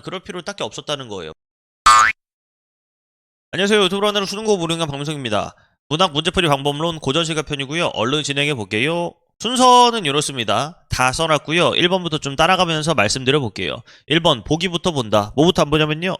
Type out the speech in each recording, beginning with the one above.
그럴 필요 딱히 없었다는 거예요. 안녕하세요. 유튜브로 하는 수능고 무료인간 방송입니다. 문학 문제풀이 방법론 고전시가 편이고요. 얼른 진행해 볼게요. 순서는 이렇습니다. 다 써놨고요. 1번부터 좀 따라가면서 말씀드려 볼게요. 1번 보기부터 본다. 뭐부터 안 보냐면요.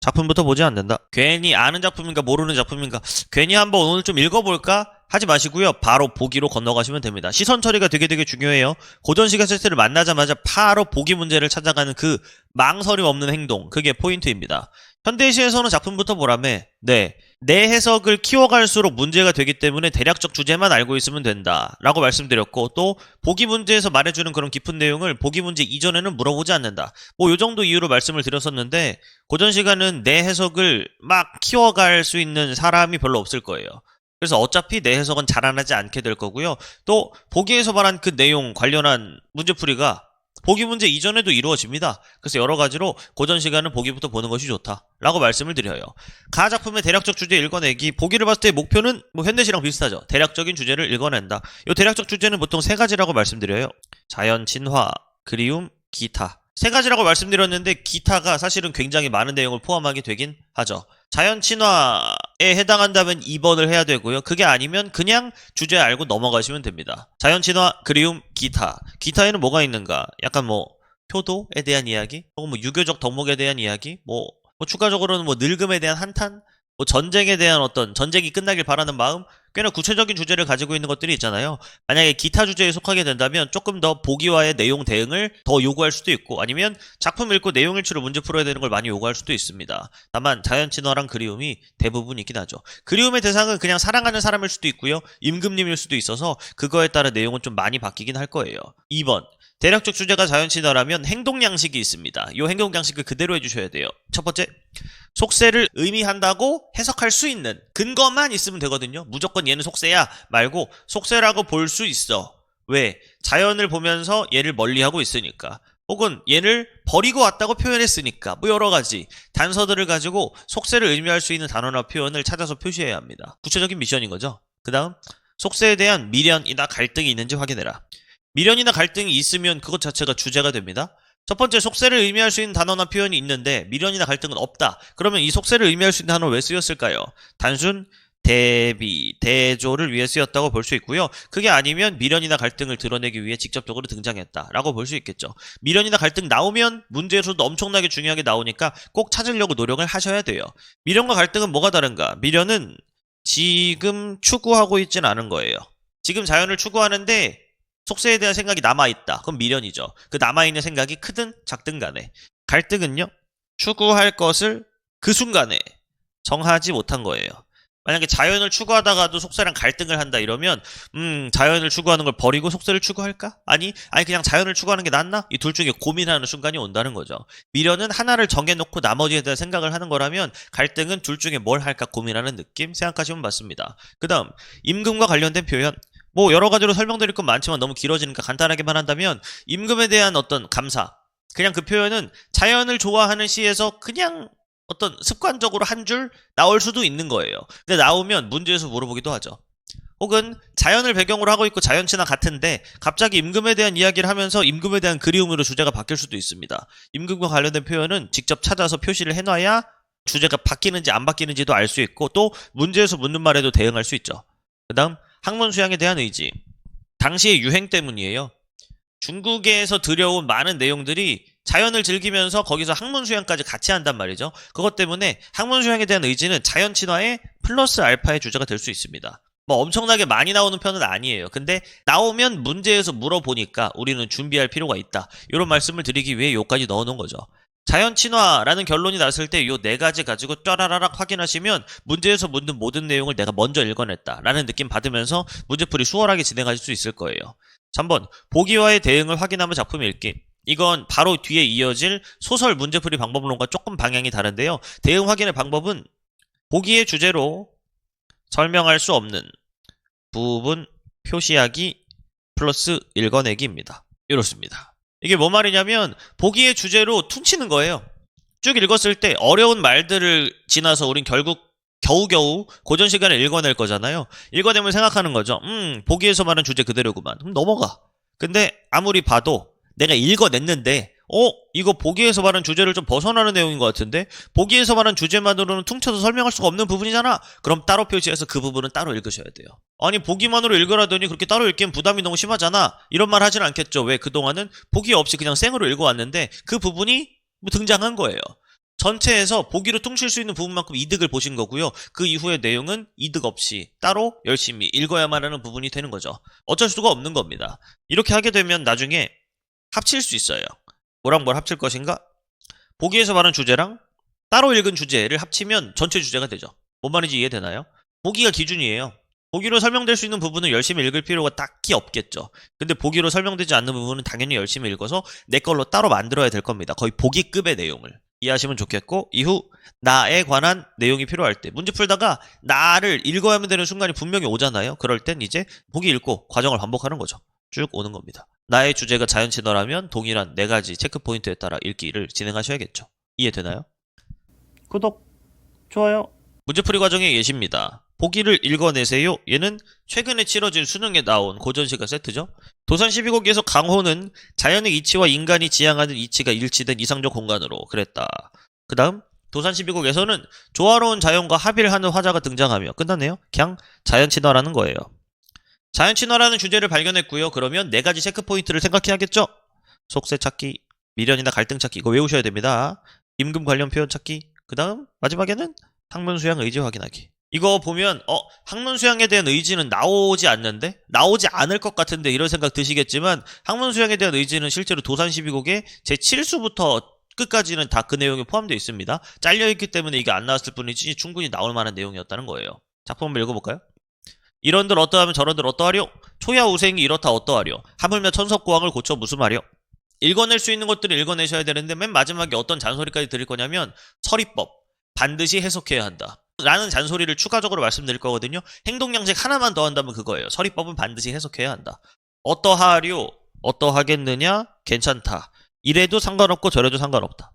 작품부터 보지 않는다. 괜히 아는 작품인가 모르는 작품인가 괜히 한번 오늘 좀 읽어볼까? 하지 마시고요. 바로 보기로 건너가시면 됩니다. 시선 처리가 되게 중요해요. 고전시가 세트를 만나자마자 바로 보기 문제를 찾아가는 그 망설임 없는 행동, 그게 포인트입니다. 현대시에서는 작품부터 보라며, 네, 내 해석을 키워갈수록 문제가 되기 때문에 대략적 주제만 알고 있으면 된다 라고 말씀드렸고, 또 보기 문제에서 말해주는 그런 깊은 내용을 보기 문제 이전에는 물어보지 않는다, 뭐 요정도 이유로 말씀을 드렸었는데, 고전시간은 내 해석을 막 키워갈 수 있는 사람이 별로 없을 거예요. 그래서 어차피 내 해석은 자라나지 않게 될 거고요. 또 보기에서 말한 그 내용 관련한 문제풀이가 보기 문제 이전에도 이루어집니다. 그래서 여러 가지로 고전 시간은 보기부터 보는 것이 좋다라고 말씀을 드려요. 가 작품의 대략적 주제 읽어내기, 보기를 봤을 때 목표는 뭐 현대시랑 비슷하죠. 대략적인 주제를 읽어낸다. 이 대략적 주제는 보통 세 가지라고 말씀드려요. 자연, 친화, 그리움, 기타. 세 가지라고 말씀드렸는데 기타가 사실은 굉장히 많은 내용을 포함하게 되긴 하죠. 자연 친화에 해당한다면 2번을 해야 되고요. 그게 아니면 그냥 주제 알고 넘어가시면 됩니다. 자연 친화, 그리움, 기타. 기타에는 뭐가 있는가? 약간 뭐 효도에 대한 이야기, 혹은 뭐 유교적 덕목에 대한 이야기, 뭐 추가적으로는 뭐 늙음에 대한 한탄, 뭐 전쟁에 대한 어떤 전쟁이 끝나길 바라는 마음, 꽤나 구체적인 주제를 가지고 있는 것들이 있잖아요. 만약에 기타 주제에 속하게 된다면 조금 더 보기와의 내용 대응을 더 요구할 수도 있고, 아니면 작품 읽고 내용 일치로 문제 풀어야 되는 걸 많이 요구할 수도 있습니다. 다만 자연 친화랑 그리움이 대부분 있긴 하죠. 그리움의 대상은 그냥 사랑하는 사람일 수도 있고요, 임금님일 수도 있어서 그거에 따라 내용은 좀 많이 바뀌긴 할 거예요. 2번, 대략적 주제가 자연 친화라면 행동 양식이 있습니다. 이 행동 양식을 그대로 해주셔야 돼요. 첫 번째, 속세를 의미한다고 해석할 수 있는 근거만 있으면 되거든요. 무조건 얘는 속세야 말고 속세라고 볼 수 있어. 왜? 자연을 보면서 얘를 멀리하고 있으니까, 혹은 얘를 버리고 왔다고 표현했으니까, 뭐 여러 가지 단서들을 가지고 속세를 의미할 수 있는 단어나 표현을 찾아서 표시해야 합니다. 구체적인 미션인 거죠. 그 다음, 속세에 대한 미련이나 갈등이 있는지 확인해라. 미련이나 갈등이 있으면 그것 자체가 주제가 됩니다. 첫 번째, 속세를 의미할 수 있는 단어나 표현이 있는데 미련이나 갈등은 없다. 그러면 이 속세를 의미할 수 있는 단어는 왜 쓰였을까요? 단순 대비, 대조를 위해 쓰였다고 볼 수 있고요. 그게 아니면 미련이나 갈등을 드러내기 위해 직접적으로 등장했다라고 볼 수 있겠죠. 미련이나 갈등 나오면 문제에서도 엄청나게 중요하게 나오니까 꼭 찾으려고 노력을 하셔야 돼요. 미련과 갈등은 뭐가 다른가? 미련은 지금 추구하고 있진 않은 거예요. 지금 자연을 추구하는데 속세에 대한 생각이 남아있다. 그럼 미련이죠. 그 남아있는 생각이 크든 작든 간에. 갈등은요, 추구할 것을 그 순간에 정하지 못한 거예요. 만약에 자연을 추구하다가도 속세랑 갈등을 한다 이러면 자연을 추구하는 걸 버리고 속세를 추구할까? 아니 그냥 자연을 추구하는 게 낫나? 이 둘 중에 고민하는 순간이 온다는 거죠. 미련은 하나를 정해놓고 나머지에 대한 생각을 하는 거라면, 갈등은 둘 중에 뭘 할까 고민하는 느낌 생각하시면 맞습니다. 그 다음, 임금과 관련된 표현. 뭐 여러 가지로 설명드릴 건 많지만 너무 길어지니까 간단하게만 한다면, 임금에 대한 어떤 감사, 그냥 그 표현은 자연을 좋아하는 시에서 그냥 어떤 습관적으로 한 줄 나올 수도 있는 거예요. 근데 나오면 문제에서 물어보기도 하죠. 혹은 자연을 배경으로 하고 있고 자연치나 같은데 갑자기 임금에 대한 이야기를 하면서 임금에 대한 그리움으로 주제가 바뀔 수도 있습니다. 임금과 관련된 표현은 직접 찾아서 표시를 해놔야 주제가 바뀌는지 안 바뀌는지도 알 수 있고, 또 문제에서 묻는 말에도 대응할 수 있죠. 그 다음, 학문 수양에 대한 의지. 당시의 유행 때문이에요. 중국에서 들여온 많은 내용들이 자연을 즐기면서 거기서 학문 수양까지 같이 한단 말이죠. 그것 때문에 학문 수양에 대한 의지는 자연 친화의 플러스 알파의 주제가 될 수 있습니다. 뭐 엄청나게 많이 나오는 편은 아니에요. 근데 나오면 문제에서 물어보니까 우리는 준비할 필요가 있다. 이런 말씀을 드리기 위해 요까지 넣어놓은 거죠. 자연 친화라는 결론이 났을 때 요 네 가지 가지고 쫘라라락 확인하시면 문제에서 묻는 모든 내용을 내가 먼저 읽어냈다라는 느낌 받으면서 문제풀이 수월하게 진행하실 수 있을 거예요. 3번, 보기와의 대응을 확인하며 작품 읽기. 이건 바로 뒤에 이어질 소설 문제풀이 방법론과 조금 방향이 다른데요. 대응 확인의 방법은 보기의 주제로 설명할 수 없는 부분 표시하기 플러스 읽어내기입니다. 이렇습니다. 이게 뭐 말이냐면 보기의 주제로 퉁치는 거예요. 쭉 읽었을 때 어려운 말들을 지나서 우린 결국 겨우겨우 고전 시간에 읽어낼 거잖아요. 읽어내면 생각하는 거죠. 보기에서 말한 주제 그대로구만. 그럼 넘어가. 근데 아무리 봐도 내가 읽어냈는데 이거 보기에서 말한 주제를 좀 벗어나는 내용인 것 같은데? 보기에서 말한 주제만으로는 퉁쳐서 설명할 수가 없는 부분이잖아? 그럼 따로 표시해서 그 부분은 따로 읽으셔야 돼요. 아니, 보기만으로 읽으라더니 그렇게 따로 읽기엔 부담이 너무 심하잖아? 이런 말 하진 않겠죠. 왜? 그동안은 보기 없이 그냥 생으로 읽어왔는데 그 부분이 뭐 등장한 거예요. 전체에서 보기로 퉁칠 수 있는 부분만큼 이득을 보신 거고요. 그 이후의 내용은 이득 없이 따로 열심히 읽어야만 하는 부분이 되는 거죠. 어쩔 수가 없는 겁니다. 이렇게 하게 되면 나중에 합칠 수 있어요. 뭐랑 뭘 합칠 것인가? 보기에서 말한 주제랑 따로 읽은 주제를 합치면 전체 주제가 되죠. 뭔 말인지 이해되나요? 보기가 기준이에요. 보기로 설명될 수 있는 부분은 열심히 읽을 필요가 딱히 없겠죠. 근데 보기로 설명되지 않는 부분은 당연히 열심히 읽어서 내 걸로 따로 만들어야 될 겁니다. 거의 보기급의 내용을. 이해하시면 좋겠고, 이후 나에 관한 내용이 필요할 때 문제 풀다가 나를 읽어야만 되는 순간이 분명히 오잖아요. 그럴 땐 이제 보기 읽고 과정을 반복하는 거죠. 쭉 오는 겁니다. 나의 주제가 자연친화라면 동일한 4가지 체크포인트에 따라 읽기를 진행하셔야겠죠. 이해되나요? 구독, 좋아요. 문제풀이 과정의 예시입니다. 보기를 읽어내세요. 얘는 최근에 치러진 수능에 나온 고전시가 세트죠. 도산 12곡에서 강호는 자연의 이치와 인간이 지향하는 이치가 일치된 이상적 공간으로 그랬다. 그 다음 도산 12곡에서는 조화로운 자연과 합의를 하는 화자가 등장하며 끝났네요. 그냥 자연친화라는 거예요. 자연친화라는 주제를 발견했고요. 그러면 4가지 체크포인트를 생각해야겠죠? 속세 찾기, 미련이나 갈등 찾기 이거 외우셔야 됩니다. 임금 관련 표현 찾기, 그 다음 마지막에는 학문 수양 의지 확인하기. 이거 보면 학문 수양에 대한 의지는 나오지 않는데? 나오지 않을 것 같은데 이런 생각 드시겠지만 학문 수양에 대한 의지는 실제로 도산 12곡의 제7수부터 끝까지는 다 그 내용에 포함되어 있습니다. 잘려있기 때문에 이게 안 나왔을 뿐이지 충분히 나올 만한 내용이었다는 거예요. 작품 한번 읽어볼까요? 이런들 어떠하면 저런들 어떠하려? 초야우생이 이렇다 어떠하려? 하물며 천석고왕을 고쳐 무슨 말이여? 읽어낼 수 있는 것들을 읽어내셔야 되는데 맨 마지막에 어떤 잔소리까지 드릴 거냐면 서리법 반드시 해석해야 한다 라는 잔소리를 추가적으로 말씀드릴 거거든요. 행동양식 하나만 더 한다면 그거예요. 서리법은 반드시 해석해야 한다. 어떠하려? 어떠하겠느냐? 괜찮다. 이래도 상관없고 저래도 상관없다.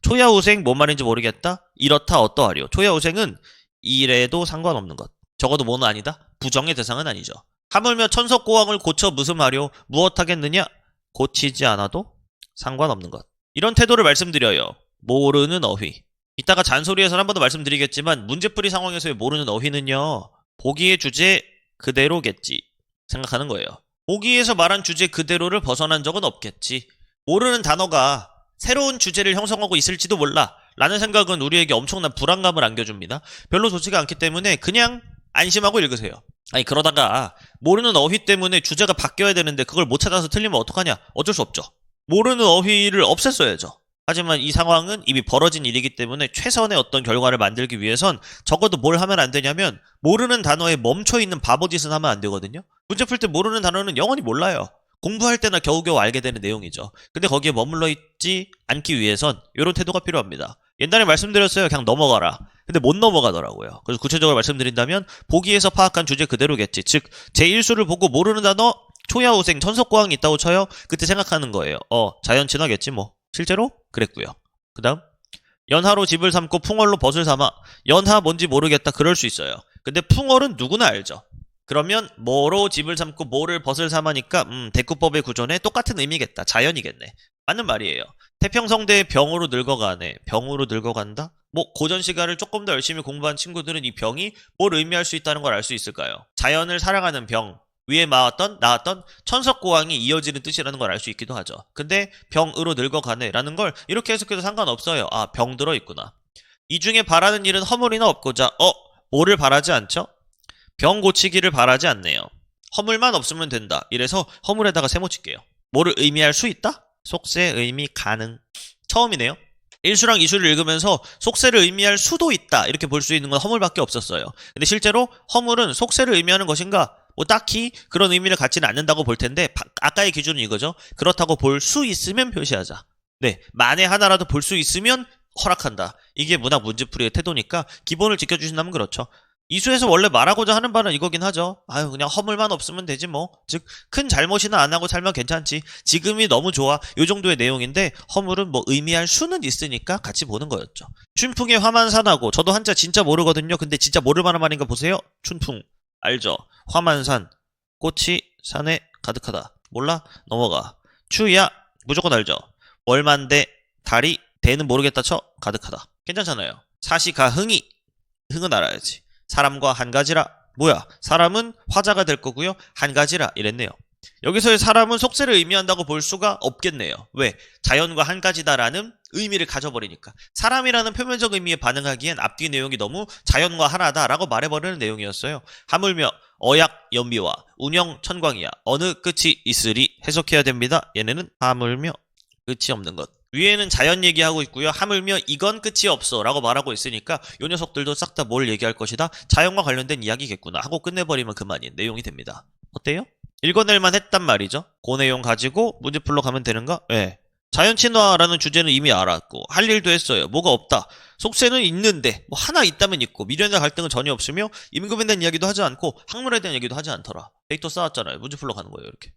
초야우생 뭔 말인지 모르겠다? 이렇다 어떠하려? 초야우생은 이래도 상관없는 것. 적어도 뭐는 아니다? 부정의 대상은 아니죠. 하물며 천석고왕을 고쳐 무슨 말이오? 무엇하겠느냐? 고치지 않아도 상관없는 것. 이런 태도를 말씀드려요. 모르는 어휘. 이따가 잔소리에서 한 번 더 말씀드리겠지만 문제풀이 상황에서의 모르는 어휘는요. 보기의 주제 그대로겠지 생각하는 거예요. 보기에서 말한 주제 그대로를 벗어난 적은 없겠지. 모르는 단어가 새로운 주제를 형성하고 있을지도 몰라 라는 생각은 우리에게 엄청난 불안감을 안겨줍니다. 별로 좋지가 않기 때문에 그냥 안심하고 읽으세요. 아니 그러다가 모르는 어휘 때문에 주제가 바뀌어야 되는데 그걸 못 찾아서 틀리면 어떡하냐? 어쩔 수 없죠. 모르는 어휘를 없앴어야죠. 하지만 이 상황은 이미 벌어진 일이기 때문에 최선의 어떤 결과를 만들기 위해선 적어도 뭘 하면 안 되냐면 모르는 단어에 멈춰있는 바보짓은 하면 안 되거든요. 문제 풀 때 모르는 단어는 영원히 몰라요. 공부할 때나 겨우겨우 알게 되는 내용이죠. 근데 거기에 머물러 있지 않기 위해선 이런 태도가 필요합니다. 옛날에 말씀드렸어요. 그냥 넘어가라. 근데 못 넘어가더라고요. 그래서 구체적으로 말씀드린다면 보기에서 파악한 주제 그대로겠지. 즉 제1수를 보고 모르는 단어 초야우생 천석고왕이 있다고 쳐요. 그때 생각하는 거예요. 자연친화겠지 뭐. 실제로 그랬고요. 그 다음 연하로 집을 삼고 풍월로 벗을 삼아. 연하 뭔지 모르겠다. 그럴 수 있어요. 근데 풍월은 누구나 알죠. 그러면 뭐로 집을 삼고 뭐를 벗을 삼으니까 대꾸법의 구조네 똑같은 의미겠다. 자연이겠네. 맞는 말이에요. 태평성대의 병으로 늙어가네. 병으로 늙어간다? 뭐 고전시가를 조금 더 열심히 공부한 친구들은 이 병이 뭘 의미할 수 있다는 걸 알 수 있을까요? 자연을 사랑하는 병. 위에 나왔던 천석고왕이 이어지는 뜻이라는 걸 알 수 있기도 하죠. 근데 병으로 늙어가네 라는 걸 이렇게 해석해도 상관없어요. 아, 병 들어있구나. 이 중에 바라는 일은 허물이나 없고자 뭐를 바라지 않죠? 병 고치기를 바라지 않네요. 허물만 없으면 된다. 이래서 허물에다가 세모 칠게요. 뭐를 의미할 수 있다? 속세 의미 가능. 처음이네요. 1수랑 2수를 읽으면서 속세를 의미할 수도 있다. 이렇게 볼 수 있는 건 허물밖에 없었어요. 근데 실제로 허물은 속세를 의미하는 것인가? 뭐 딱히 그런 의미를 갖지는 않는다고 볼 텐데 아까의 기준은 이거죠. 그렇다고 볼 수 있으면 표시하자. 네, 만에 하나라도 볼 수 있으면 허락한다. 이게 문학 문제풀이의 태도니까 기본을 지켜주신다면 그렇죠. 이수에서 원래 말하고자 하는 바는 이거긴 하죠. 아유 그냥 허물만 없으면 되지 뭐. 즉 큰 잘못이나 안 하고 살면 괜찮지. 지금이 너무 좋아. 요 정도의 내용인데 허물은 뭐 의미할 수는 있으니까 같이 보는 거였죠. 춘풍의 화만산하고 저도 한자 진짜 모르거든요. 근데 진짜 모를 만한 말인가 보세요. 춘풍 알죠? 화만산 꽃이 산에 가득하다. 몰라? 넘어가. 추야 무조건 알죠? 얼만데 달이 대는 모르겠다 쳐 가득하다. 괜찮잖아요. 사시가 흥이 흥은 알아야지. 사람과 한 가지라 뭐야? 사람은 화자가 될 거고요. 한 가지라 이랬네요. 여기서의 사람은 속세를 의미한다고 볼 수가 없겠네요. 왜? 자연과 한 가지다라는 의미를 가져버리니까. 사람이라는 표면적 의미에 반응하기엔 앞뒤 내용이 너무 자연과 하나다라고 말해버리는 내용이었어요. 하물며 어약 연비와 운영 천광이야. 어느 끝이 있으리 해석해야 됩니다. 얘네는 하물며 끝이 없는 것. 위에는 자연 얘기하고 있고요. 하물며 이건 끝이 없어 라고 말하고 있으니까 요 녀석들도 싹 다 뭘 얘기할 것이다. 자연과 관련된 이야기겠구나 하고 끝내버리면 그만인 내용이 됩니다. 어때요? 읽어낼만 했단 말이죠. 그 내용 가지고 문제 풀러 가면 되는가? 예. 자연 친화라는 주제는 이미 알았고 할 일도 했어요. 뭐가 없다. 속세는 있는데 뭐 하나 있다면 있고 미련과 갈등은 전혀 없으며 임금에 대한 이야기도 하지 않고 학문에 대한 얘기도 하지 않더라. 데이터 쌓았잖아요. 문제 풀러 가는 거예요. 이렇게.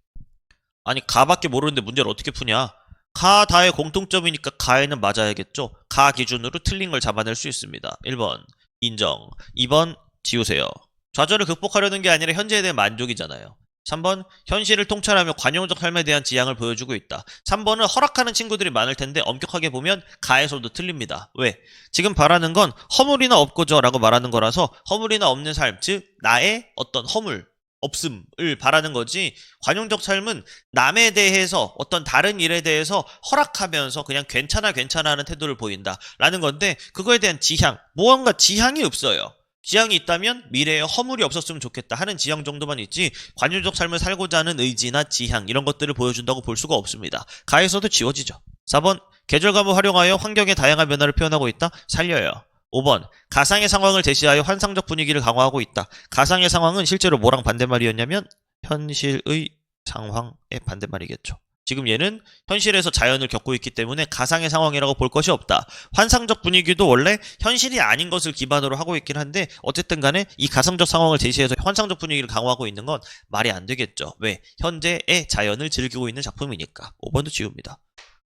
아니 가밖에 모르는데 문제를 어떻게 푸냐. 가, 다의 공통점이니까 가에는 맞아야겠죠. 가 기준으로 틀린 걸 잡아낼 수 있습니다. 1번 인정, 2번 지우세요. 좌절을 극복하려는 게 아니라 현재에 대한 만족이잖아요. 3번 현실을 통찰하며 관용적 삶에 대한 지향을 보여주고 있다. 3번은 허락하는 친구들이 많을 텐데 엄격하게 보면 가에서도 틀립니다. 왜? 지금 바라는 건 허물이나 없고저 라고 말하는 거라서 허물이나 없는 삶, 즉 나의 어떤 허물 없음을 바라는 거지. 관용적 삶은 남에 대해서 어떤 다른 일에 대해서 허락하면서 그냥 괜찮아 하는 태도를 보인다 라는 건데, 그거에 대한 지향, 무언가 지향이 없어요. 지향이 있다면 미래에 허물이 없었으면 좋겠다 하는 지향 정도만 있지 관용적 삶을 살고자 하는 의지나 지향 이런 것들을 보여준다고 볼 수가 없습니다. 가에서도 지워지죠. 4번 계절감을 활용하여 환경의 다양한 변화를 표현하고 있다. 살려요. 5번 가상의 상황을 제시하여 환상적 분위기를 강화하고 있다. 가상의 상황은 실제로 뭐랑 반대말이었냐면 현실의 상황의 반대말이겠죠. 지금 얘는 현실에서 자연을 겪고 있기 때문에 가상의 상황이라고 볼 것이 없다. 환상적 분위기도 원래 현실이 아닌 것을 기반으로 하고 있긴 한데 어쨌든 간에 이 가상적 상황을 제시해서 환상적 분위기를 강화하고 있는 건 말이 안 되겠죠. 왜? 현재의 자연을 즐기고 있는 작품이니까. 5번도 지웁니다.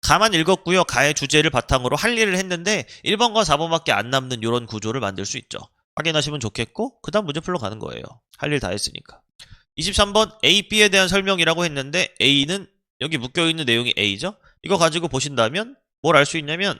가만 읽었고요. 가의 주제를 바탕으로 할 일을 했는데 1번과 4번밖에 안 남는 이런 구조를 만들 수 있죠. 확인하시면 좋겠고 그 다음 문제 풀러 가는 거예요. 할 일 다 했으니까. 23번 A, B에 대한 설명이라고 했는데 A는 여기 묶여있는 내용이 A죠? 이거 가지고 보신다면 뭘 알 수 있냐면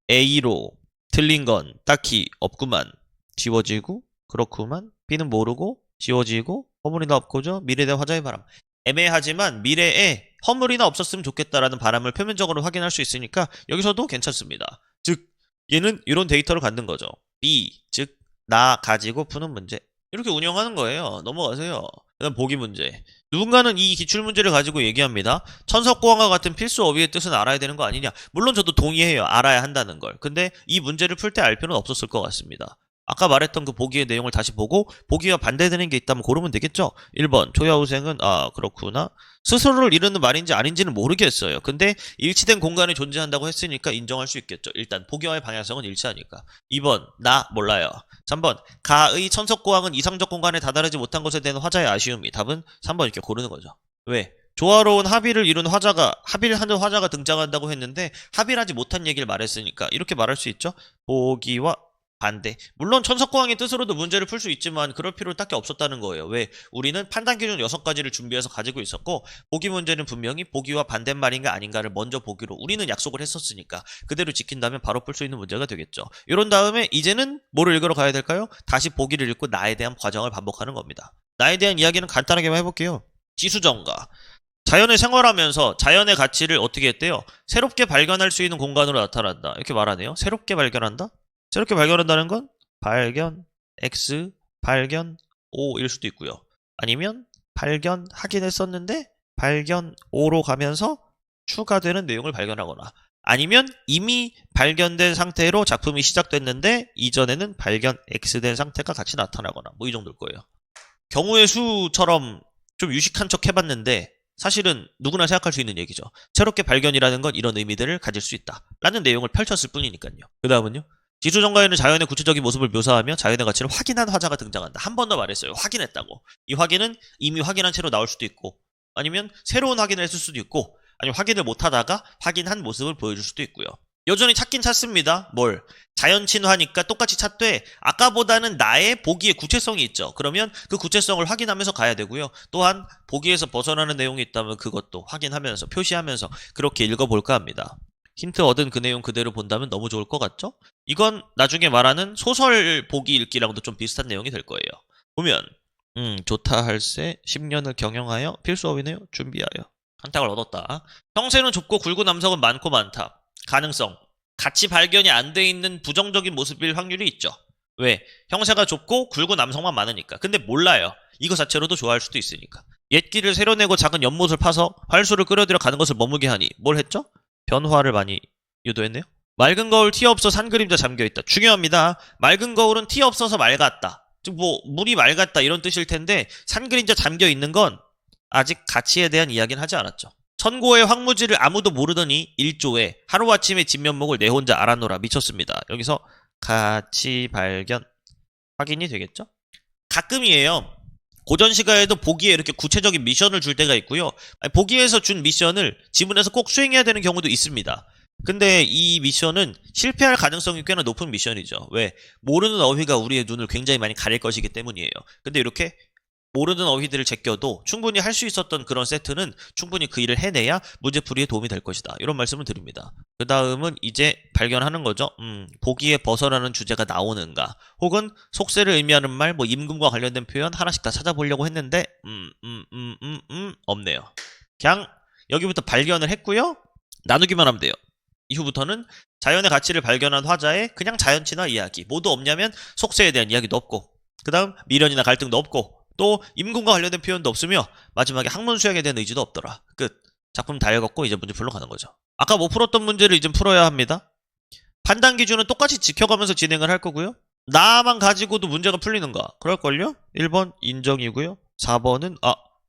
A로 틀린 건 딱히 없구만. 지워지고 그렇구만. B는 모르고 지워지고 허물이나 없고죠. 미래에 대한 화자의 바람. 애매하지만 미래에 허물이나 없었으면 좋겠다라는 바람을 표면적으로 확인할 수 있으니까 여기서도 괜찮습니다. 즉 얘는 이런 데이터를 갖는 거죠. B, 즉 나 가지고 푸는 문제. 이렇게 운영하는 거예요. 넘어가세요. 그다음 보기 문제. 누군가는 이 기출문제를 가지고 얘기합니다. 천석고항과 같은 필수 어휘의 뜻은 알아야 되는 거 아니냐. 물론 저도 동의해요. 알아야 한다는 걸. 근데 이 문제를 풀 때 알 필요는 없었을 것 같습니다. 아까 말했던 그 보기의 내용을 다시 보고 보기와 반대되는 게 있다면 고르면 되겠죠. 1번 조야우생은 그렇구나. 스스로를 이르는 말인지 아닌지는 모르겠어요. 근데 일치된 공간이 존재한다고 했으니까 인정할 수 있겠죠. 일단 보기와의 방향성은 일치하니까. 2번 나 몰라요. 3번 가의 천석고항은 이상적 공간에 다다르지 못한 것에 대한 화자의 아쉬움이. 답은 3번 이렇게 고르는 거죠. 왜? 조화로운 합의를 이룬 합의를 하는 화자가 등장한다고 했는데 합의를 하지 못한 얘기를 말했으니까 이렇게 말할 수 있죠. 보기와 반대. 물론 천석고항의 뜻으로도 문제를 풀 수 있지만 그럴 필요 딱히 없었다는 거예요. 왜? 우리는 판단 기준 6가지를 준비해서 가지고 있었고 보기 문제는 분명히 보기와 반대말인가 아닌가를 먼저 보기로 우리는 약속을 했었으니까 그대로 지킨다면 바로 풀 수 있는 문제가 되겠죠. 이런 다음에 이제는 뭐를 읽으러 가야 될까요? 다시 보기를 읽고 나에 대한 과정을 반복하는 겁니다. 나에 대한 이야기는 간단하게만 해볼게요. 지수정가. 자연을 생활하면서 자연의 가치를 어떻게 했대요? 새롭게 발견할 수 있는 공간으로 나타난다. 이렇게 말하네요. 새롭게 발견한다? 새롭게 발견한다는 건 발견 X, 발견 O일 수도 있고요. 아니면 발견하긴 했었는데 발견 O로 가면서 추가되는 내용을 발견하거나 아니면 이미 발견된 상태로 작품이 시작됐는데 이전에는 발견 X된 상태가 같이 나타나거나 뭐 이 정도일 거예요. 경우의 수처럼 좀 유식한 척 해봤는데 사실은 누구나 생각할 수 있는 얘기죠. 새롭게 발견이라는 건 이런 의미들을 가질 수 있다 라는 내용을 펼쳤을 뿐이니까요. 그 다음은요. 지수정가에는 자연의 구체적인 모습을 묘사하며 자연의 가치를 확인한 화자가 등장한다. 한 번 더 말했어요. 확인했다고. 이 확인은 이미 확인한 채로 나올 수도 있고 아니면 새로운 확인을 했을 수도 있고 아니면 확인을 못하다가 확인한 모습을 보여줄 수도 있고요. 여전히 찾긴 찾습니다. 뭘? 자연 친화니까 똑같이 찾되 아까보다는 나의 보기에 구체성이 있죠. 그러면 그 구체성을 확인하면서 가야 되고요. 또한 보기에서 벗어나는 내용이 있다면 그것도 확인하면서 표시하면서 그렇게 읽어볼까 합니다. 힌트 얻은 그 내용 그대로 본다면 너무 좋을 것 같죠? 이건 나중에 말하는 소설 보기 읽기랑도 좀 비슷한 내용이 될 거예요. 보면 좋다 할세 10년을 경영하여 필수업이네요. 준비하여. 한탁을 얻었다. 형세는 좁고 굵은 남성은 많고 많다. 가능성. 같이 발견이 안 돼 있는 부정적인 모습일 확률이 있죠. 왜? 형세가 좁고 굵은 남성만 많으니까. 근데 몰라요. 이거 자체로도 좋아할 수도 있으니까. 옛길을 새로내고 작은 연못을 파서 활수를 끌어들여 가는 것을 머물게 하니 뭘 했죠? 변화를 많이 유도했네요. 맑은 거울 티 없어 산 그림자 잠겨있다. 중요합니다. 맑은 거울은 티 없어서 맑았다. 즉 뭐 물이 맑았다 이런 뜻일 텐데 산 그림자 잠겨있는 건 아직 가치에 대한 이야기는 하지 않았죠. 천고의 황무지를 아무도 모르더니 일조에 하루아침에 진면목을 내 혼자 알아노라 미쳤습니다. 여기서 가치 발견 확인이 되겠죠? 가끔이에요. 고전 시가에도 보기에 이렇게 구체적인 미션을 줄 때가 있고요. 보기에서 준 미션을 지문에서 꼭 수행해야 되는 경우도 있습니다. 근데 이 미션은 실패할 가능성이 꽤나 높은 미션이죠. 왜? 모르는 어휘가 우리의 눈을 굉장히 많이 가릴 것이기 때문이에요. 근데 이렇게 모르는 어휘들을 제껴도 충분히 할 수 있었던 그런 세트는 충분히 그 일을 해내야 문제풀이에 도움이 될 것이다. 이런 말씀을 드립니다. 그 다음은 이제 발견하는 거죠. 보기에 벗어나는 주제가 나오는가. 혹은 속세를 의미하는 말, 뭐 임금과 관련된 표현 하나씩 다 찾아보려고 했는데 없네요. 그냥 여기부터 발견을 했고요. 나누기만 하면 돼요. 이후부터는 자연의 가치를 발견한 화자의 그냥 자연친화 이야기. 모두 없냐면 속세에 대한 이야기도 없고 그 다음 미련이나 갈등도 없고 또 임금과 관련된 표현도 없으며 마지막에 학문 수양에 대한 의지도 없더라. 끝. 작품 다 읽었고 이제 문제 풀러 가는 거죠. 아까 못 풀었던 문제를 이제 풀어야 합니다. 판단 기준은 똑같이 지켜가면서 진행을 할 거고요. 나만 가지고도 문제가 풀리는가? 그럴걸요? 1번 인정이고요. 4번은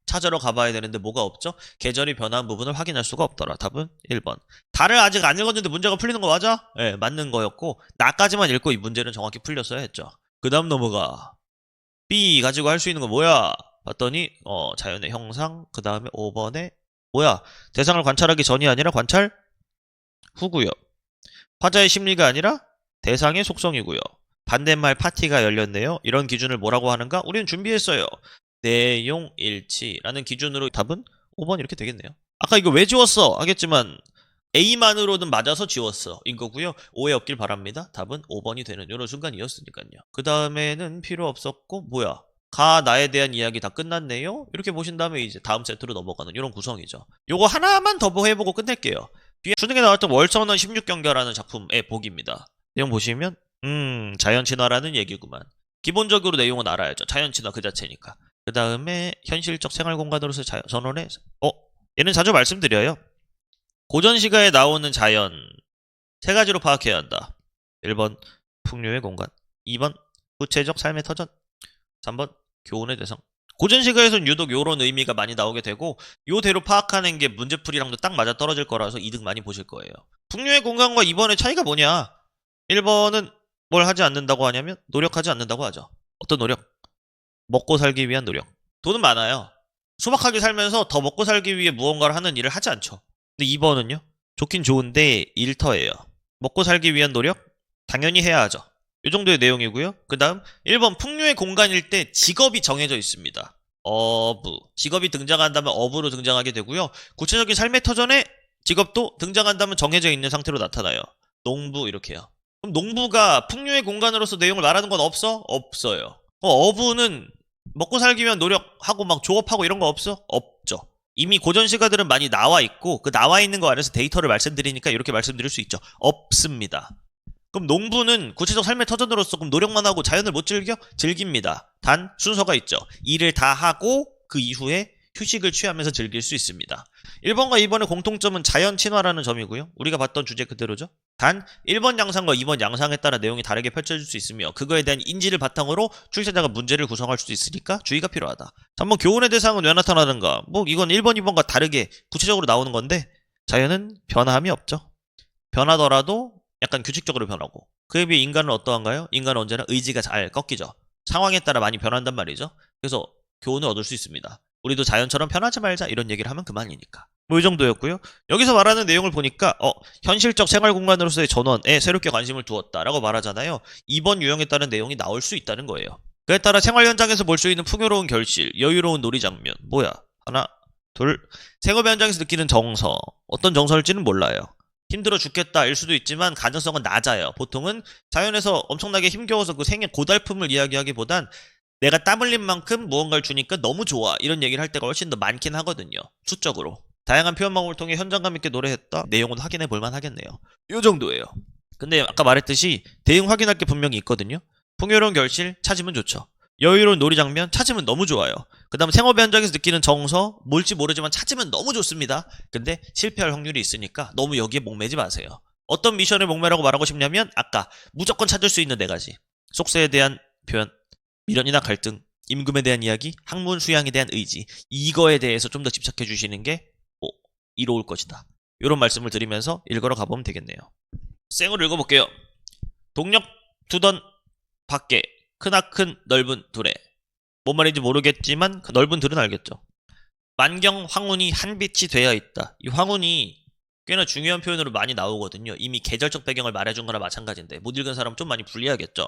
찾으러 가봐야 되는데 뭐가 없죠? 계절이 변한 부분을 확인할 수가 없더라. 답은 1번. 달을 아직 안 읽었는데 문제가 풀리는 거 맞아? 네, 맞는 거였고 나까지만 읽고 이 문제는 정확히 풀렸어야 했죠. 그 다음 넘어가. B 가지고 할 수 있는 거 뭐야? 봤더니 자연의 형상 그 다음에 5번에 뭐야? 대상을 관찰하기 전이 아니라 관찰 후고요. 화자의 심리가 아니라 대상의 속성이고요. 반대말 파티가 열렸네요. 이런 기준을 뭐라고 하는가? 우리는 준비했어요. 내용 일치라는 기준으로 답은 5번 이렇게 되겠네요. 아까 이거 왜 지웠어? 하겠지만 A만으로는 맞아서 지웠어. 인 거고요. 오해 없길 바랍니다. 답은 5번이 되는 이런 순간이었으니까요. 그 다음에는 필요 없었고 뭐야? 가 나에 대한 이야기 다 끝났네요. 이렇게 보신 다음에 이제 다음 세트로 넘어가는 이런 구성이죠. 요거 하나만 더 해보고 끝낼게요. 뒤에 수능에 나왔던 월선원 16경결라는 작품의 보기입니다. 내용 보시면 자연친화라는 얘기구만. 기본적으로 내용은 알아야죠. 자연친화 그 자체니까. 그 다음에 현실적 생활공간으로서 선언해 얘는 자주 말씀드려요. 고전 시가에 나오는 자연 세 가지로 파악해야 한다. 1번 풍류의 공간, 2번 구체적 삶의 터전, 3번 교훈의 대상. 고전 시가에서는 유독 요런 의미가 많이 나오게 되고 요대로 파악하는 게 문제풀이랑도 딱 맞아 떨어질 거라서 이득 많이 보실 거예요. 풍류의 공간과 2번의 차이가 뭐냐? 1번은 뭘 하지 않는다고 하냐면 노력하지 않는다고 하죠. 어떤 노력? 먹고 살기 위한 노력. 돈은 많아요. 소박하게 살면서 더 먹고 살기 위해 무언가를 하는 일을 하지 않죠. 근데 2번은요? 좋긴 좋은데 일터예요. 먹고 살기 위한 노력? 당연히 해야 하죠. 이 정도의 내용이고요. 그 다음 1번 풍류의 공간일 때 직업이 정해져 있습니다. 어부. 직업이 등장한다면 어부로 등장하게 되고요. 구체적인 삶의 터전에 직업도 등장한다면 정해져 있는 상태로 나타나요. 농부 이렇게요. 그럼 농부가 풍류의 공간으로서 내용을 말하는 건 없어? 없어요. 어부는 먹고 살기 위한 노력하고 막 조업하고 이런 거 없어? 없죠. 이미 고전 시가들은 많이 나와 있고 그 나와 있는 거 안에서 데이터를 말씀드리니까 이렇게 말씀드릴 수 있죠. 없습니다. 그럼 농부는 구체적 삶의 터전으로서 그럼 노력만 하고 자연을 못 즐겨? 즐깁니다. 단 순서가 있죠. 일을 다 하고 그 이후에 휴식을 취하면서 즐길 수 있습니다. 1번과 2번의 공통점은 자연 친화라는 점이고요. 우리가 봤던 주제 그대로죠. 단 1번 양상과 2번 양상에 따라 내용이 다르게 펼쳐질 수 있으며 그거에 대한 인지를 바탕으로 출제자가 문제를 구성할 수도 있으니까 주의가 필요하다. 한번 교훈의 대상은 왜 나타나는가? 뭐 이건 1번, 2번과 다르게 구체적으로 나오는 건데 자연은 변함이 없죠. 변하더라도 약간 규칙적으로 변하고 그에 비해 인간은 어떠한가요? 인간은 언제나 의지가 잘 꺾이죠. 상황에 따라 많이 변한단 말이죠. 그래서 교훈을 얻을 수 있습니다. 우리도 자연처럼 편하지 말자 이런 얘기를 하면 그만이니까. 뭐 이 정도였고요. 여기서 말하는 내용을 보니까 현실적 생활 공간으로서의 전원에 새롭게 관심을 두었다라고 말하잖아요. 이번 유형에 따른 내용이 나올 수 있다는 거예요. 그에 따라 생활 현장에서 볼 수 있는 풍요로운 결실, 여유로운 놀이 장면. 뭐야? 하나, 둘. 생활 현장에서 느끼는 정서. 어떤 정서일지는 몰라요. 힘들어 죽겠다일 수도 있지만 가능성은 낮아요. 보통은 자연에서 엄청나게 힘겨워서 그 생의 고달픔을 이야기하기보단 내가 땀 흘린 만큼 무언가를 주니까 너무 좋아 이런 얘기를 할 때가 훨씬 더 많긴 하거든요. 수적으로. 다양한 표현 방법을 통해 현장감 있게 노래했다. 내용은 확인해 볼만 하겠네요. 요 정도예요. 근데 아까 말했듯이 대응 확인할 게 분명히 있거든요. 풍요로운 결실 찾으면 좋죠. 여유로운 놀이 장면 찾으면 너무 좋아요. 그 다음 생활 현장에서 느끼는 정서 뭘지 모르지만 찾으면 너무 좋습니다. 근데 실패할 확률이 있으니까 너무 여기에 목매지 마세요. 어떤 미션에 목매라고 말하고 싶냐면 아까 무조건 찾을 수 있는 4가지. 속세에 대한 표현, 미련이나 갈등, 임금에 대한 이야기, 학문 수양에 대한 의지, 이거에 대해서 좀 더 집착해 주시는 게 이로울 것이다. 이런 말씀을 드리면서 읽으러 가보면 되겠네요. 생으로 읽어볼게요. 동력 두던 밖에 크나큰 넓은 둘에. 뭔 말인지 모르겠지만 그 넓은 둘은 알겠죠. 만경 황혼이 한빛이 되어 있다. 이 황혼이 꽤나 중요한 표현으로 많이 나오거든요. 이미 계절적 배경을 말해준 거나 마찬가지인데 못 읽은 사람 좀 많이 불리하겠죠.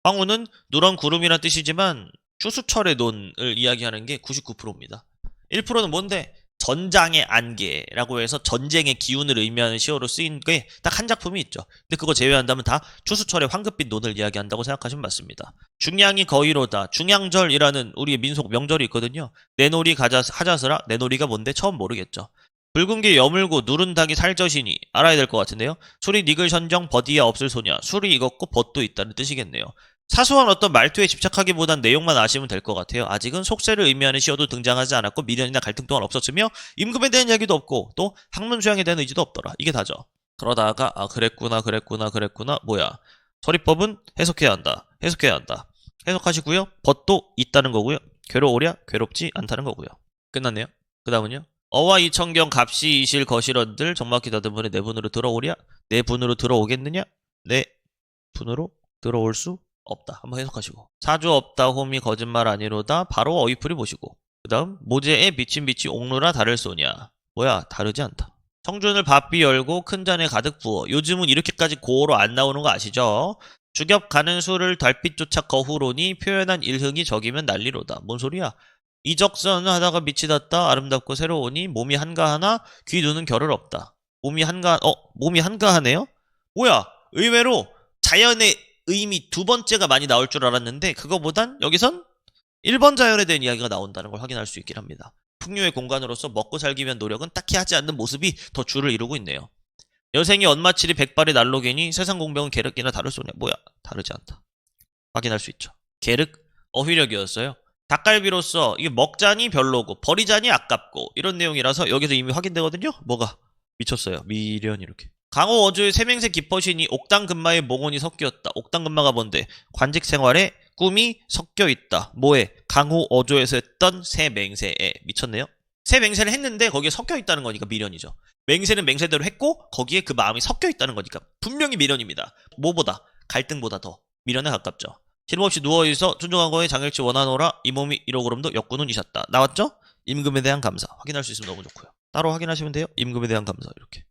황혼은 누런 구름이란 뜻이지만 추수철의 논을 이야기하는 게 99%입니다. 1%는 뭔데? 전장의 안개라고 해서 전쟁의 기운을 의미하는 시어로 쓰인 게 딱 한 작품이 있죠. 근데 그거 제외한다면 다 추수철의 황급빛 논을 이야기한다고 생각하시면 맞습니다. 중양이 거의로다. 중양절이라는 우리의 민속 명절이 있거든요. 내 놀이 하자스라. 내 놀이가 뭔데 처음 모르겠죠. 붉은 게 여물고 누른 닭이 살젓이니 알아야 될 것 같은데요. 술이 니글 선정 버디야 없을 소냐. 술이 익었고 벗도 있다는 뜻이겠네요. 사소한 어떤 말투에 집착하기보단 내용만 아시면 될 것 같아요. 아직은 속세를 의미하는 시어도 등장하지 않았고 미련이나 갈등 또한 없었으며 임금에 대한 이야기도 없고 또 학문 수양에 대한 의지도 없더라. 이게 다죠. 그러다가 그랬구나 뭐야. 서리법은 해석해야 한다. 해석하시고요. 벗도 있다는 거고요. 괴로우랴 괴롭지 않다는 거고요. 끝났네요. 그 다음은요. 어와 이천경 갑시 이실 거실언들 정막히 더듬으니 내 분으로 들어오랴. 내 분으로 들어오겠느냐. 내 분으로 들어올 수 없다. 한번 해석하시고. 사주 없다 홈이 거짓말 아니로다. 바로 어휘풀이 보시고. 그 다음 모제에 비친 빛이 옥루라 다를 소냐. 뭐야 다르지 않다. 청준을 밥비 열고 큰 잔에 가득 부어. 요즘은 이렇게까지 고어로 안 나오는 거 아시죠? 주겹 가는 술을 달빛조차 거후로니 표현한 일흥이 적이면 난리로다. 뭔 소리야? 이적선 하다가 빛이 닿다 아름답고 새로우니 몸이 한가하나 귀 두는 결을 없다. 몸이 한가하네요? 뭐야 의외로 자연의 의미 두 번째가 많이 나올 줄 알았는데 그거보단 여기선 1번 자연에 대한 이야기가 나온다는 걸 확인할 수 있긴 합니다. 풍요의 공간으로서 먹고 살기 위한 노력은 딱히 하지 않는 모습이 더 줄을 이루고 있네요. 여생이 언마칠이 백발이 난로개니 세상 공병은 계륵이나 다를 소냐. 뭐야 다르지 않다. 확인할 수 있죠. 계륵 어휘력이었어요. 닭갈비로서 이게 먹자니 별로고 버리자니 아깝고 이런 내용이라서 여기서 이미 확인되거든요. 뭐가 미쳤어요. 미련 이렇게. 강호 어조의 세맹세 기퍼시니 옥당근마의 몽원이 섞였다. 옥당근마가 뭔데? 관직 생활에 꿈이 섞여 있다. 뭐에? 강호 어조에서 했던 세맹세에. 미쳤네요. 세맹세를 했는데 거기에 섞여 있다는 거니까 미련이죠. 맹세는 맹세대로 했고 거기에 그 마음이 섞여 있다는 거니까 분명히 미련입니다. 뭐보다? 갈등보다 더 미련에 가깝죠. 실험없이 누워있어 춘중한 거에 장일치 원하노라 이 몸이 이러고름도 역군은 이셨다. 나왔죠? 임금에 대한 감사. 확인할 수 있으면 너무 좋고요. 따로 확인하시면 돼요. 임금에 대한 감사 이렇게.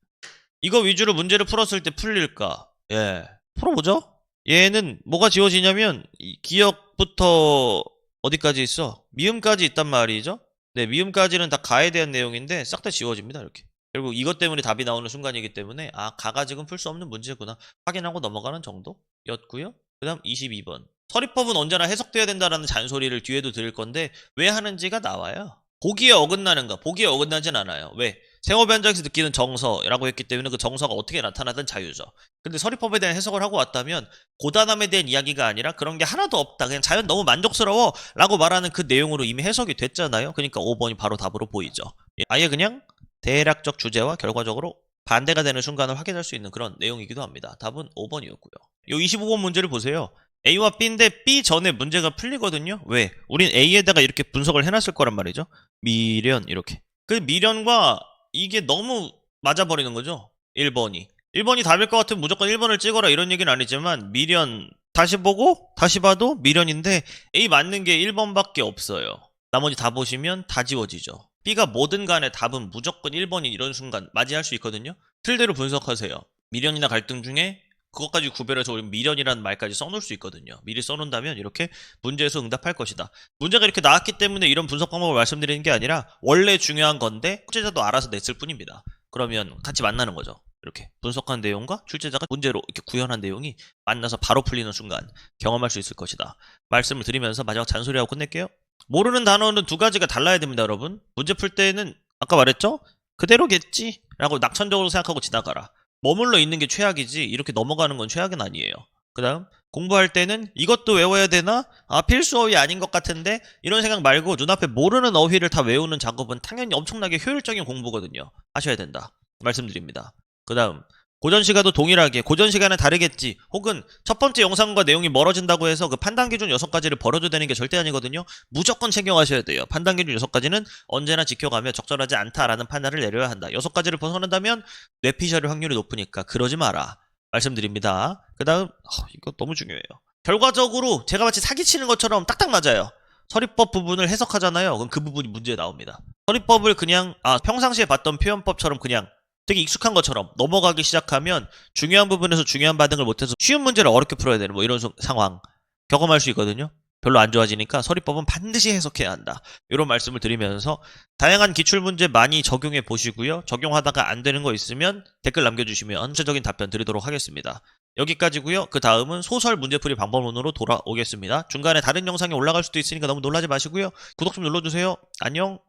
이거 위주로 문제를 풀었을 때 풀릴까? 예. 풀어보죠? 얘는 뭐가 지워지냐면, 기역부터 어디까지 있어? 미음까지 있단 말이죠? 네, 미음까지는 다 가에 대한 내용인데, 싹 다 지워집니다, 이렇게. 결국 이것 때문에 답이 나오는 순간이기 때문에, 가가 지금 풀 수 없는 문제구나. 확인하고 넘어가는 정도였고요. 그 다음 22번. 서리법은 언제나 해석돼야 된다라는 잔소리를 뒤에도 드릴 건데, 왜 하는지가 나와요. 보기에 어긋나는가? 보기에 어긋나진 않아요. 왜? 생업 현장에서 느끼는 정서라고 했기 때문에 그 정서가 어떻게 나타나든 자유죠. 근데 서리법에 대한 해석을 하고 왔다면 고단함에 대한 이야기가 아니라 그런 게 하나도 없다. 그냥 자연 너무 만족스러워 라고 말하는 그 내용으로 이미 해석이 됐잖아요. 그러니까 5번이 바로 답으로 보이죠. 아예 그냥 대략적 주제와 결과적으로 반대가 되는 순간을 확인할 수 있는 그런 내용이기도 합니다. 답은 5번이었고요. 요 25번 문제를 보세요. A와 B인데 B 전에 문제가 풀리거든요. 왜? 우린 A에다가 이렇게 분석을 해놨을 거란 말이죠. 미련 이렇게. 그 미련과 이게 너무 맞아버리는 거죠. 1번이. 1번이 답일 것 같으면 무조건 1번을 찍어라 이런 얘기는 아니지만 미련 다시 보고 다시 봐도 미련인데 A 맞는 게 1번밖에 없어요. 나머지 다 보시면 다 지워지죠. B가 뭐든 간에 답은 무조건 1번이 이런 순간 맞이할 수 있거든요. 틀대로 분석하세요. 미련이나 갈등 중에 그것까지 구별해서 우리 미련이라는 말까지 써놓을 수 있거든요. 미리 써놓는다면 이렇게 문제에서 응답할 것이다. 문제가 이렇게 나왔기 때문에 이런 분석 방법을 말씀드리는 게 아니라 원래 중요한 건데 출제자도 알아서 냈을 뿐입니다. 그러면 같이 만나는 거죠. 이렇게 분석한 내용과 출제자가 문제로 이렇게 구현한 내용이 만나서 바로 풀리는 순간 경험할 수 있을 것이다. 말씀을 드리면서 마지막 잔소리하고 끝낼게요. 모르는 단어는 두 가지가 달라야 됩니다, 여러분. 문제 풀 때는 아까 말했죠? 그대로겠지? 라고 낙천적으로 생각하고 지나가라. 머물러 있는 게 최악이지 이렇게 넘어가는 건 최악은 아니에요. 그 다음 공부할 때는 이것도 외워야 되나? 아, 필수 어휘 아닌 것 같은데? 이런 생각 말고 눈앞에 모르는 어휘를 다 외우는 작업은 당연히 엄청나게 효율적인 공부거든요. 하셔야 된다. 말씀드립니다. 그 다음 고전 시간도 동일하게 고전 시간은 다르겠지 혹은 첫 번째 영상과 내용이 멀어진다고 해서 그 판단 기준 6가지를 버려도 되는 게 절대 아니거든요. 무조건 챙겨가셔야 돼요. 판단 기준 6가지는 언제나 지켜가며 적절하지 않다라는 판단을 내려야 한다. 6가지를 벗어난다면 뇌피셜일 확률이 높으니까 그러지 마라. 말씀드립니다. 그 다음 이거 너무 중요해요. 결과적으로 제가 마치 사기치는 것처럼 딱딱 맞아요. 서리법 부분을 해석하잖아요. 그럼 그 부분이 문제에 나옵니다. 서리법을 그냥 평상시에 봤던 표현법처럼 그냥 되게 익숙한 것처럼 넘어가기 시작하면 중요한 부분에서 중요한 반응을 못해서 쉬운 문제를 어렵게 풀어야 되는 뭐 이런 상황 경험할 수 있거든요. 별로 안 좋아지니까 서리법은 반드시 해석해야 한다. 이런 말씀을 드리면서 다양한 기출문제 많이 적용해 보시고요. 적용하다가 안 되는 거 있으면 댓글 남겨주시면 구체적인 답변 드리도록 하겠습니다. 여기까지고요. 그 다음은 소설 문제풀이 방법론으로 돌아오겠습니다. 중간에 다른 영상이 올라갈 수도 있으니까 너무 놀라지 마시고요. 구독 좀 눌러주세요. 안녕.